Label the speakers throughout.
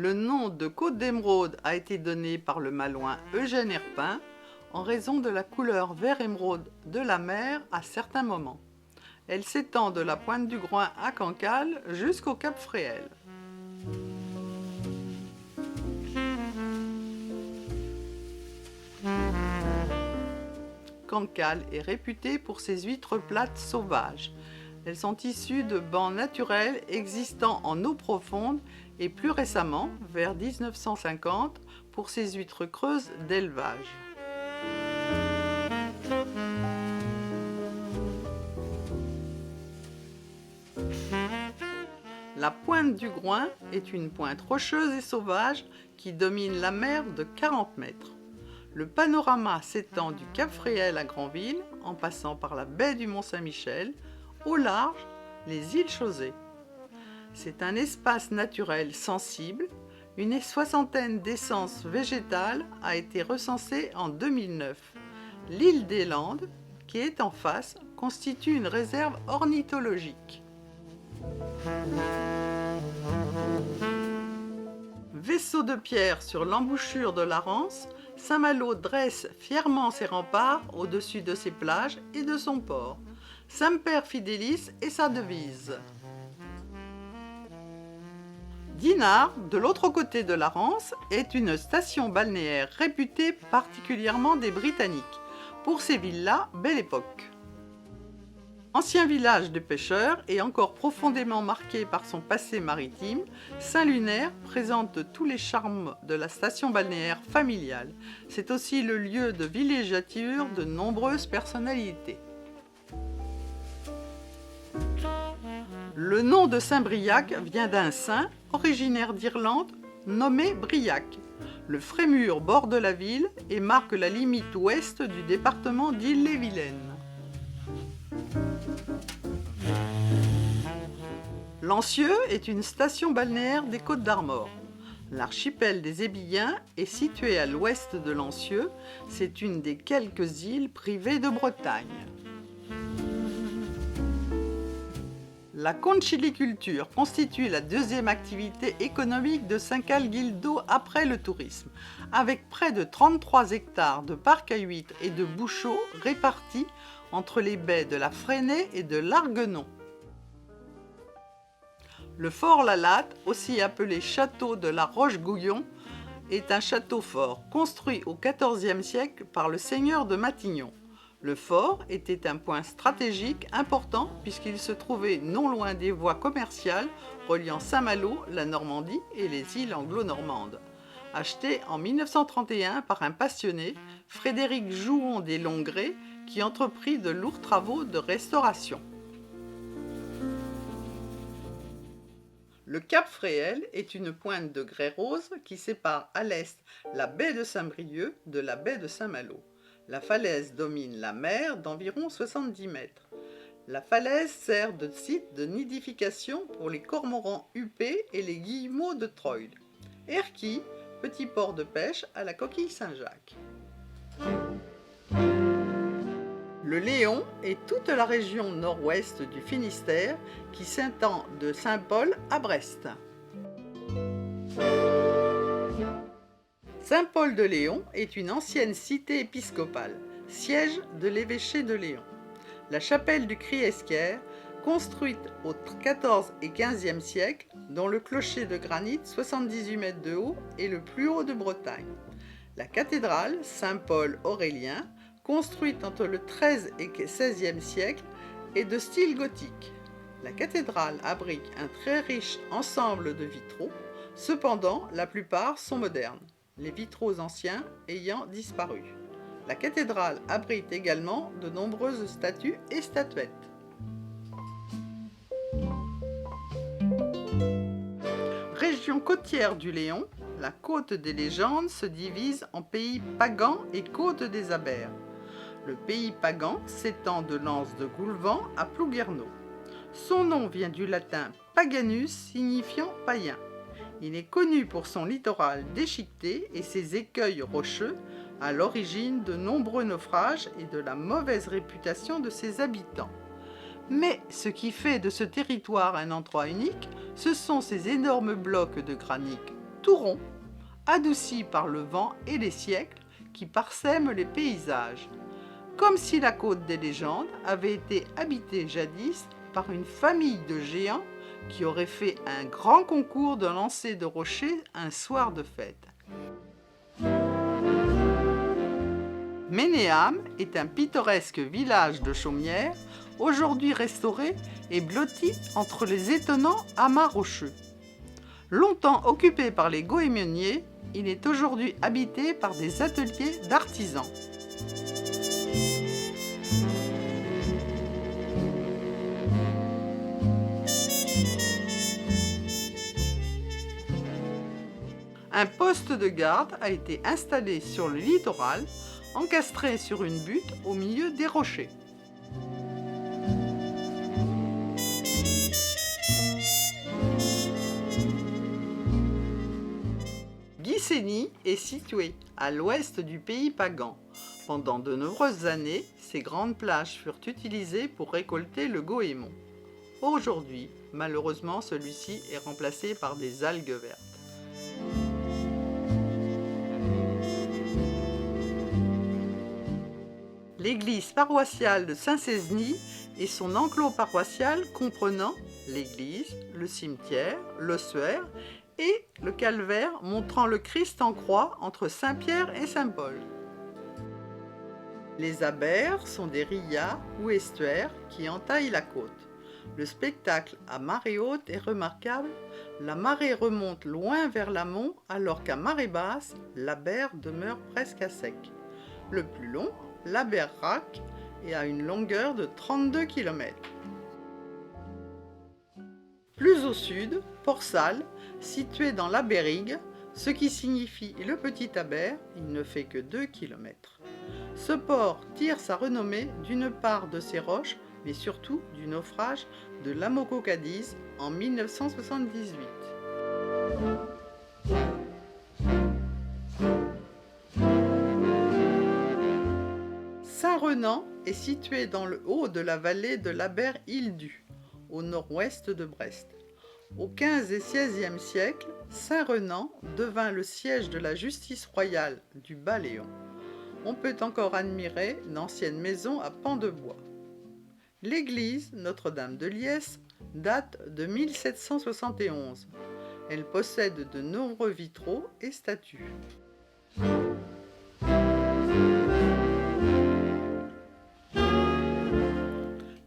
Speaker 1: Le nom de Côte d'Émeraude a été donné par le malouin Eugène Herpin en raison de la couleur vert émeraude de la mer à certains moments. Elle s'étend de la pointe du Groin à Cancale jusqu'au cap Fréhel. Cancale est réputée pour ses huîtres plates sauvages. Elles sont issues de bancs naturels existant en eau profonde et plus récemment, vers 1950, pour ses huîtres creuses d'élevage. La pointe du Groin est une pointe rocheuse et sauvage qui domine la mer de 40 mètres. Le panorama s'étend du cap Fréhel à Granville, en passant par la baie du Mont-Saint-Michel, au large, les îles Chausey. C'est un espace naturel sensible. Une soixantaine d'essences végétales a été recensée en 2009. L'île des Landes, qui est en face, constitue une réserve ornithologique. Vaisseau de pierre sur l'embouchure de la Rance, Saint-Malo dresse fièrement ses remparts au-dessus de ses plages et de son port. Semper Fidelis est sa devise. Dinard, de l'autre côté de la Rance, est une station balnéaire réputée particulièrement des Britanniques pour ses villas Belle Époque. Ancien village de pêcheurs et encore profondément marqué par son passé maritime, Saint-Lunaire présente tous les charmes de la station balnéaire familiale. C'est aussi le lieu de villégiature de nombreuses personnalités. Le nom de Saint-Briac vient d'un saint, originaire d'Irlande, nommé Briac. Le Frémur borde la ville et marque la limite ouest du département d'Ille-et-Vilaine. Lancieux est une station balnéaire des Côtes-d'Armor. L'archipel des Ébillens est situé à l'ouest de Lancieux. C'est une des quelques îles privées de Bretagne. La conchiliculture constitue la deuxième activité économique de Saint-Call-Guildo après le tourisme, avec près de 33 hectares de parcs à huîtres et de bouchots répartis entre les baies de la Fresnay et de l'Arguenon. Le fort Lalatte, aussi appelé château de la Roche-Gouillon, est un château fort construit au XIVe siècle par le seigneur de Matignon. Le fort était un point stratégique important puisqu'il se trouvait non loin des voies commerciales reliant Saint-Malo, la Normandie et les îles anglo-normandes. Acheté en 1931 par un passionné, Frédéric Jouon des Longrets, qui entreprit de lourds travaux de restauration. Le cap Fréhel est une pointe de grès rose qui sépare à l'est la baie de Saint-Brieuc de la baie de Saint-Malo. La falaise domine la mer d'environ 70 mètres. La falaise sert de site de nidification pour les cormorans huppés et les guillemots de Troyes. Erquy, petit port de pêche à la coquille Saint-Jacques. Le Léon est toute la région nord-ouest du Finistère qui s'étend de Saint-Paul à Brest. Saint-Paul-de-Léon est une ancienne cité épiscopale, siège de l'évêché de Léon. La chapelle du Criesquière, construite au XIVe et XVe siècle, dont le clocher de granit 78 mètres de haut est le plus haut de Bretagne. La cathédrale Saint-Paul Aurélien, construite entre le XIIIe et XVIe siècle, est de style gothique. La cathédrale abrite un très riche ensemble de vitraux, cependant la plupart sont modernes, les vitraux anciens ayant disparu. La cathédrale abrite également de nombreuses statues et statuettes. Région côtière du Léon, la côte des légendes se divise en pays Pagan et côte des Abers. Le pays Pagan s'étend de l'anse de Goulvan à Plouguerneau. Son nom vient du latin paganus signifiant païen. Il est connu pour son littoral déchiqueté et ses écueils rocheux, à l'origine de nombreux naufrages et de la mauvaise réputation de ses habitants. Mais ce qui fait de ce territoire un endroit unique, ce sont ces énormes blocs de granit tout rond, adouci par le vent et les siècles qui parsèment les paysages, comme si la côte des légendes avait été habitée jadis par une famille de géants qui auraient fait un grand concours de lancer de rochers un soir de fête. Ménéam est un pittoresque village de chaumière, aujourd'hui restauré et blotti entre les étonnants amas rocheux. Longtemps occupé par les goémoniers, il est aujourd'hui habité par des ateliers d'artisans. Un poste de garde a été installé sur le littoral, encastré sur une butte au milieu des rochers. Guissény est situé à l'ouest du pays pagan. Pendant de nombreuses années, ces grandes plages furent utilisées pour récolter le goémon. Aujourd'hui, malheureusement, celui-ci est remplacé par des algues vertes. L'église paroissiale de Saint-Césny et son enclos paroissial comprenant l'église, le cimetière, l'ossuaire et le calvaire montrant le Christ en croix entre Saint-Pierre et Saint-Paul. Les abers sont des rillas ou estuaires qui entaillent la côte. Le spectacle à marée haute est remarquable. La marée remonte loin vers l'amont alors qu'à marée basse, l'abers demeure presque à sec. Le plus long, l'Aberrac, et à une longueur de 32 km. Plus au sud, Port-Salle, situé dans l'Abérigue, ce qui signifie le petit Aber, il ne fait que 2 km. Ce port tire sa renommée d'une part de ses roches, mais surtout du naufrage de l'Amoco-Cadiz en 1978. Saint-Renan est situé dans le haut de la vallée de l'Aber-Ildu, au nord-ouest de Brest. Au XVe et XVIe siècle, Saint-Renan devint le siège de la justice royale du Bas-Léon. On peut encore admirer d'anciennes maisons à pans de bois. L'église Notre-Dame de Liesse date de 1771. Elle possède de nombreux vitraux et statues.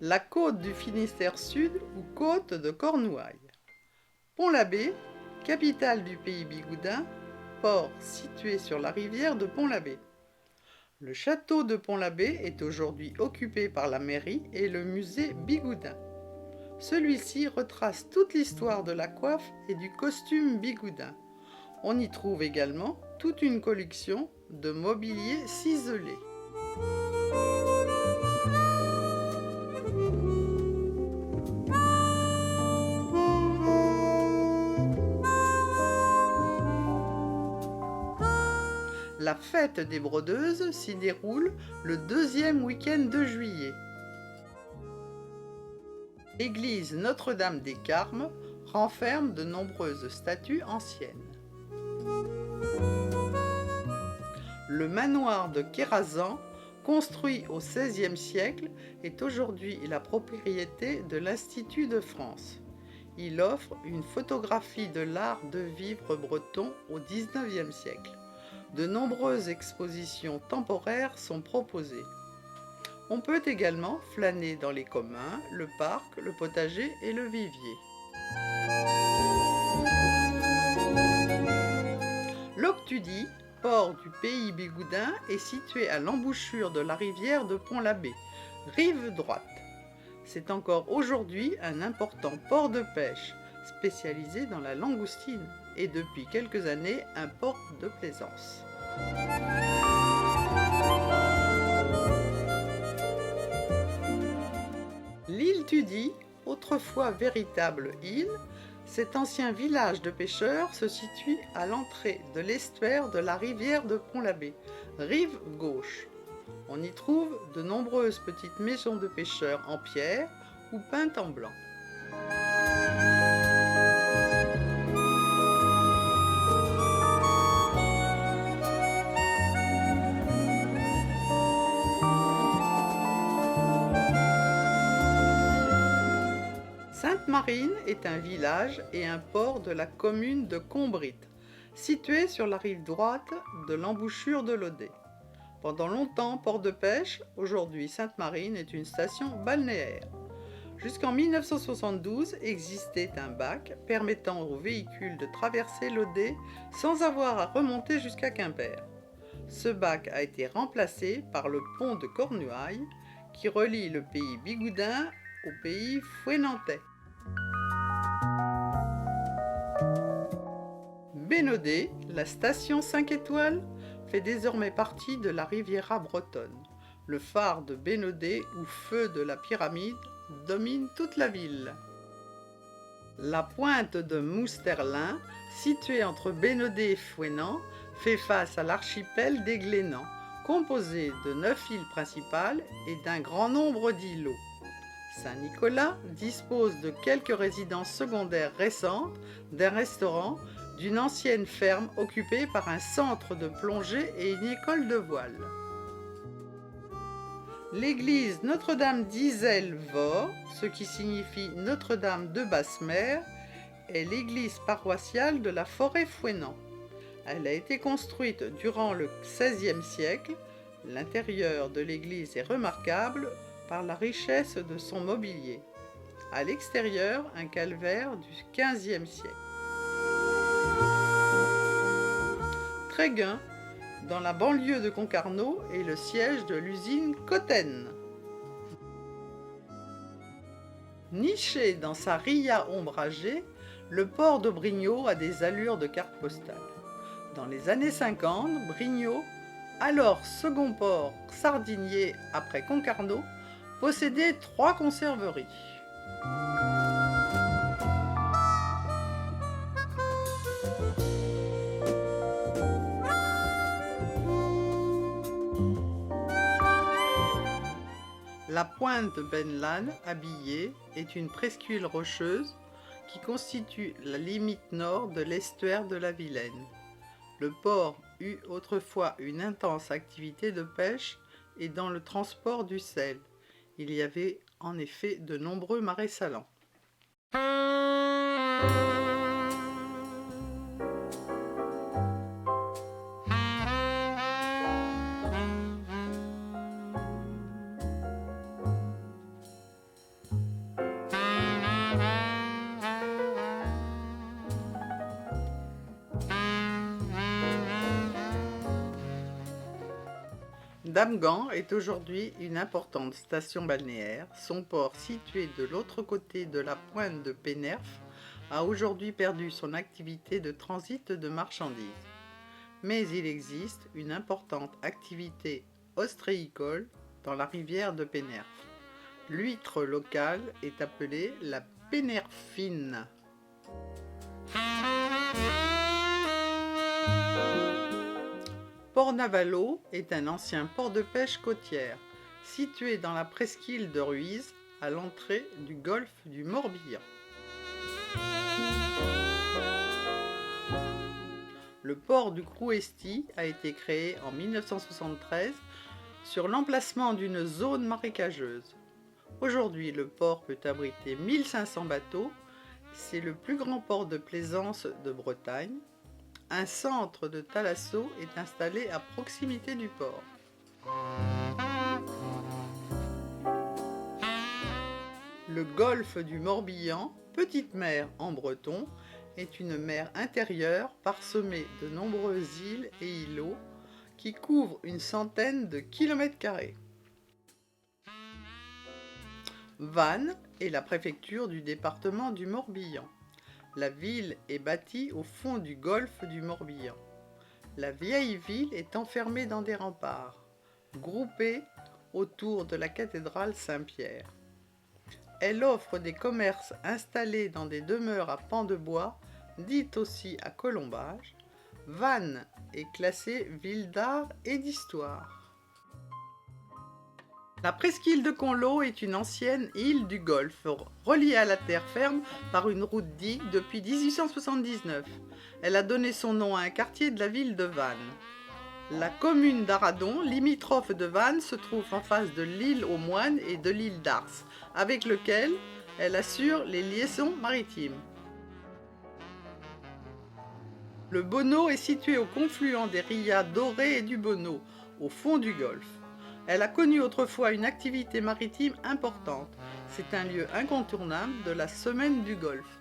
Speaker 1: La côte du Finistère Sud ou côte de Cornouailles. Pont-l'Abbé, capitale du pays bigoudin, port situé sur la rivière de Pont-l'Abbé. Le château de Pont-l'Abbé est aujourd'hui occupé par la mairie et le musée bigoudin. Celui-ci retrace toute l'histoire de la coiffe et du costume bigoudin. On y trouve également toute une collection de mobilier ciselé. La fête des brodeuses s'y déroule le deuxième week-end de juillet. L'église Notre-Dame des Carmes renferme de nombreuses statues anciennes. Le manoir de Kérazan, construit au XVIe siècle, est aujourd'hui la propriété de l'Institut de France. Il offre une photographie de l'art de vivre breton au XIXe siècle. De nombreuses expositions temporaires sont proposées. On peut également flâner dans les communs, le parc, le potager et le vivier. L'Octudie, port du pays bigoudin, est situé à l'embouchure de la rivière de Pont-l'Abbé, rive droite. C'est encore aujourd'hui un important port de pêche, spécialisé dans la langoustine, et depuis quelques années un port de plaisance. L'île Tudy, autrefois véritable île, cet ancien village de pêcheurs se situe à l'entrée de l'estuaire de la rivière de Pont-l'Abbé, rive gauche. On y trouve de nombreuses petites maisons de pêcheurs en pierre ou peintes en blanc. Sainte-Marine est un village et un port de la commune de Combrit, situé sur la rive droite de l'embouchure de l'Odet. Pendant longtemps port de pêche, aujourd'hui Sainte-Marine est une station balnéaire. Jusqu'en 1972 existait un bac permettant aux véhicules de traverser l'Odet sans avoir à remonter jusqu'à Quimper. Ce bac a été remplacé par le pont de Cornouailles qui relie le pays bigoudin au pays fouesnantais. Bénodet, la station 5 étoiles, fait désormais partie de la Riviera bretonne. Le phare de Bénodet ou feu de la pyramide domine toute la ville. La pointe de Mousterlin, située entre Bénodet et Fouesnant, fait face à l'archipel des Glénans, composé de 9 îles principales et d'un grand nombre d'îlots. Saint-Nicolas dispose de quelques résidences secondaires récentes, d'un restaurant, d'une ancienne ferme occupée par un centre de plongée et une école de voile. L'église Notre-Dame d'Iselle-Vort, ce qui signifie Notre-Dame de Basse-Mer, est l'église paroissiale de la Forêt-Fouesnant. Elle a été construite durant le XVIe siècle. L'intérieur de l'église est remarquable par la richesse de son mobilier. À l'extérieur, un calvaire du XVe siècle. Tréguin, dans la banlieue de Concarneau, est le siège de l'usine Cotten. Niché dans sa ria ombragée, le port de Brignot a des allures de carte postale. Dans les années 50, Brignot, alors second port sardinier après Concarneau, possédait 3 conserveries. La pointe de Ben-Lan, habillée, est une presqu'île rocheuse qui constitue la limite nord de l'estuaire de la Vilaine. Le port eut autrefois une intense activité de pêche et dans le transport du sel. Il y avait en effet de nombreux marais salants. Damgand est aujourd'hui une importante station balnéaire. Son port, situé de l'autre côté de la pointe de Pénerf, a aujourd'hui perdu son activité de transit de marchandises. Mais il existe une importante activité ostréicole dans la rivière de Pénerf. L'huître locale est appelée la pénerfine. Port-Navalo est un ancien port de pêche côtière, situé dans la presqu'île de Ruiz, à l'entrée du golfe du Morbihan. Le port du Crouesty a été créé en 1973 sur l'emplacement d'une zone marécageuse. Aujourd'hui, le port peut abriter 1500 bateaux. C'est le plus grand port de plaisance de Bretagne. Un centre de thalasso est installé à proximité du port. Le golfe du Morbihan, petite mer en breton, est une mer intérieure parsemée de nombreuses îles et îlots qui couvrent une centaine de kilomètres carrés. Vannes est la préfecture du département du Morbihan. La ville est bâtie au fond du golfe du Morbihan. La vieille ville est enfermée dans des remparts, groupés autour de la cathédrale Saint-Pierre. Elle offre des commerces installés dans des demeures à pans de bois, dites aussi à colombage. Vannes est classée ville d'art et d'histoire. La presqu'île de Conlo est une ancienne île du Golfe, reliée à la terre ferme par une route digue depuis 1879. Elle a donné son nom à un quartier de la ville de Vannes. La commune d'Aradon, limitrophe de Vannes, se trouve en face de l'île aux Moines et de l'île d'Ars, avec lequel Elle assure les liaisons maritimes. Le Bonneau est situé au confluent des rias d'Auray et du Bonneau, au fond du golfe. Elle a connu autrefois une activité maritime importante. C'est un lieu incontournable de la Semaine du Golfe.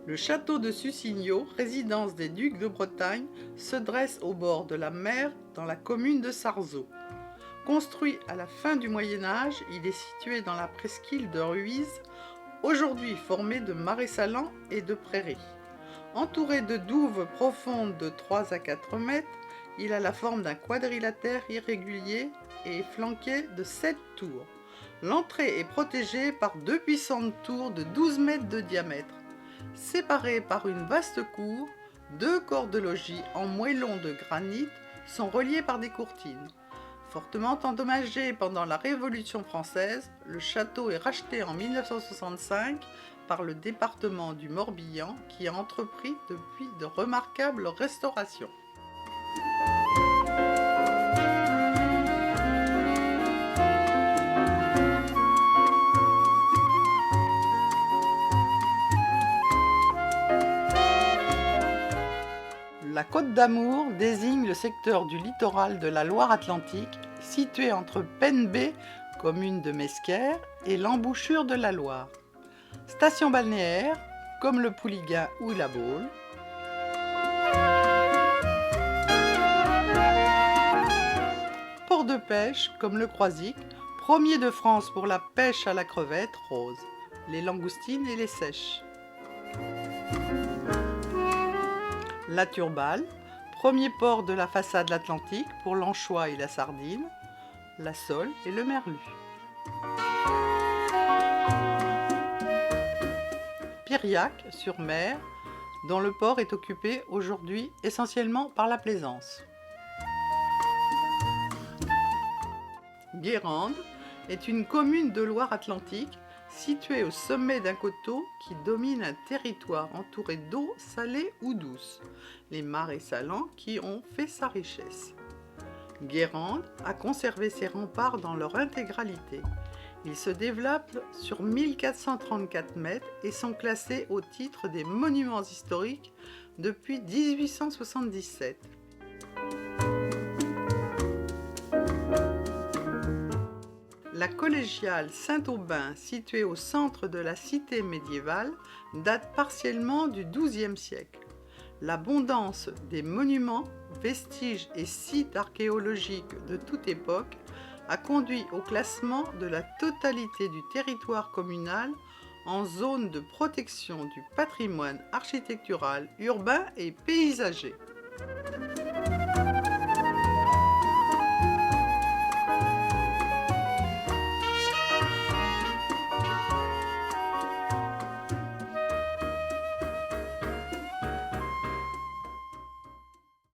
Speaker 1: Le château de Sucigno, résidence des ducs de Bretagne, se dresse au bord de la mer dans la commune de Sarzeau. Construit à la fin du Moyen Âge, il est situé dans la presqu'île de Ruiz, aujourd'hui formée de marais salants et de prairies. Entouré de douves profondes de 3 à 4 mètres, il a la forme d'un quadrilatère irrégulier et est flanqué de 7 tours. L'entrée est protégée par 2 puissantes tours de 12 mètres de diamètre. Séparées par une vaste cour, 2 corps de logis en moellons de granit sont reliés par des courtines. Fortement endommagé pendant la Révolution française, le château est racheté en 1965 par le département du Morbihan qui a entrepris depuis de remarquables restaurations. La Côte d'Amour désigne le secteur du littoral de la Loire-Atlantique, situé entre Pen-Bay, commune de Mesquer, et l'embouchure de la Loire. Station balnéaire, comme le Pouliguen ou la Baule. Port de pêche, comme le Croisic, premier de France pour la pêche à la crevette rose, les langoustines et les seiches. La Turballe, premier port de la façade atlantique pour l'anchois et la sardine, la sole et le merlu. Piriac-sur-Mer, dont le port est occupé aujourd'hui essentiellement par la plaisance. Guérande est une commune de Loire-Atlantique située au sommet d'un coteau qui domine un territoire entouré d'eau salée ou douce, les marais salants qui ont fait sa richesse. Guérande a conservé ses remparts dans leur intégralité. Ils se développent sur 1434 mètres et sont classés au titre des monuments historiques depuis 1877. La collégiale Saint-Aubin, située au centre de la cité médiévale, date partiellement du XIIe siècle. L'abondance des monuments, vestiges et sites archéologiques de toute époque a conduit au classement de la totalité du territoire communal en zone de protection du patrimoine architectural, urbain et paysager.